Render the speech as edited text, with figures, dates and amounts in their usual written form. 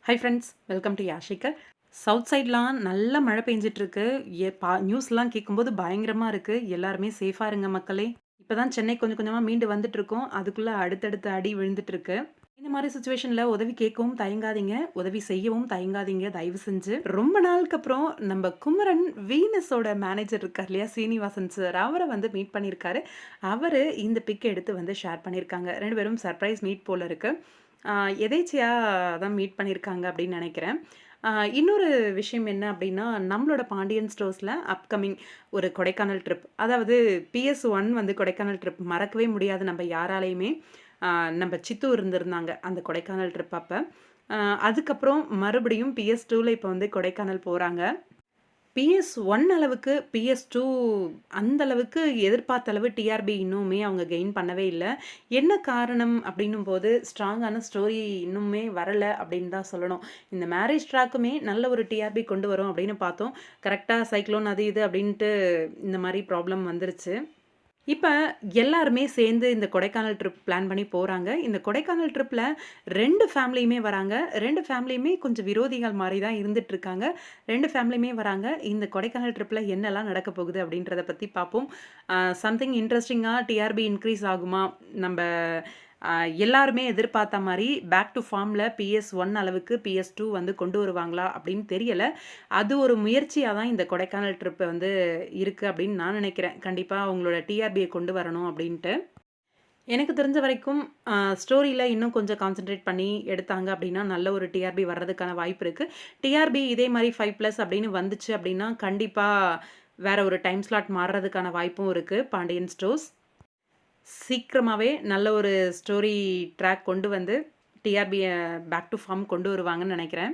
High friends, welcome to Yashikar. South சைட்லாம் நல்ல மழை பெஞ்சிட்ருக்கு. நியூஸ்லாம் கேட்கும்போது பயங்கரமா இருக்கு. எல்லாருமே சேஃபா இருங்க மக்களே. இப்ப தான் சென்னை கொஞ்சம் கொஞ்சமா மீண்டு வந்துட்டுருக்கோம். அதுக்குள்ள அடுத்தடுத்த அடி விழுந்துட்டுருக்கு. இந்த மாரி சிச்சுவேஷன்ல உதவி கேட்கவும் தயங்காதீங்க. உதவி செய்யவும் தயங்காதீங்க தயவு செஞ்சு. ரொம்ப நாளுக்கு அப்புறம் நம்ம குமரன் வீனஸோட மேனேஜர் இருக்கார் இல்லையா? சீனிவாசன் சார். அவர வந்து மீட் பண்ணியிருக்காரு. அவரு இந்த பிக் எடுத்து வந்து ஷேர் பண்ணியிருக்காங்க. 2 பேரும் சர்ப்ரைஸ் மீட் போல இருக்கு. ஆ எதேர்ச்சையா தான் மீட் பண்ணியிருக்காங்க அப்படின்னு நெனைக்கிறேன். ஆ இன்னொரு விஷயம் என்ன அப்படின்னா, நம்மளோட பாண்டியன் ஸ்டோர்ஸ்ல அப்கமிங் ஒரு கொடைக்கானல் ட்ரிப். அதாவது PS1 வந்து கொடைக்கானல் ட்ரிப் மறக்கவே முடியாது நம்ம யாராலயுமே. ஆ நம்ம சித்து இருந்திருந்தாங்க அந்த கொடைக்கானல் ட்ரிப் அப்ப. அ அதுக்கப்புறம் மறுபடியும் PS2ல இப்ப வந்து கொடைக்கானல் போறாங்க. PS1 அளவுக்கு PS2 அந்த அளவுக்கு எதிர்பார்த்த அளவு டிஆர்பி இன்னுமே அவங்க கெயின் பண்ணவே இல்ல. என்ன காரணம் அப்படின்னும்போது, ஸ்ட்ராங்கான ஸ்டோரி இன்னுமே வரல அப்படின்னு தான் சொல்லணும். இந்த மேரேஜ் ட்ராக்குமே நல்ல ஒரு டிஆர்பி கொண்டு வரும் அப்படின்னு பார்த்தோம். கரெக்ட்டா சைக்ளோன் அது இது அப்படின்ட்டு இந்த மாரி ப்ராப்ளம் வந்துருச்சு. இப்ப எல்லாருமே சேர்ந்து இந்த கொடைக்கானல் ட்ரிப் பிளான் பண்ணி போறாங்க. இந்த கொடைக்கானல் ட்ரிப்ல 2 ஃபேமிலியுமே வராங்க. 2 ஃபேமிலியுமே கொஞ்சம் விரோதிகள் மாரி தான் இருந்துட்டு இருக்காங்க. 2 ஃபேமிலியுமே வராங்க. இந்த கொடைக்கானல் ட்ரிப்ல என்னலாம் நடக்க போகுது அப்படின்றத பத்தி பார்ப்போம். சம்திங் இன்ட்ரஸ்டிங்கா டிஆர்பி இன்க்ரீஸ் ஆகுமா? நம்ப அ எல்லாருமே எதிர்பார்த்த மாரி பேக் டூ ஃபார்ம்ல PS1 அளவுக்கு PS2 வந்து கொண்டு வருவாங்களா? அப்படின்னு தெரியல. அது ஒரு முயற்சியா தான் இந்த கொடைக்கானல் ட்ரிப் வந்து இருக்கு அப்படின்னு நான் நினைக்கிறேன். கண்டிப்பா அவங்களோட டிஆர்பிய கொண்டு வரணும் அப்படின்ட்டு. எனக்கு தெரிஞ்ச வரைக்கும் ஸ்டோரியில இன்னும் கொஞ்சம் கான்சன்ட்ரேட் பண்ணி எடுத்தாங்க அப்படின்னா, நல்ல ஒரு டிஆர்பி வர்றதுக்கான வாய்ப்பு இருக்கு. டிஆர்பி இதே மாரி 5+ அப்படின்னு வந்துச்சு அப்படின்னா, கண்டிப்பா வேற ஒரு டைம் ஸ்லாட் மாறுறதுக்கான வாய்ப்பும் இருக்கு பாண்டியன் ஸ்டோர்ஸ். சீக்கிரமாவே நல்ல ஒரு ஸ்டோரி ட்ராக் கொண்டு வந்து டிஆர்பிய பேக் டூ ஃபார்ம் கொண்டு வருவாங்கன்னு நெனைக்கிறேன்.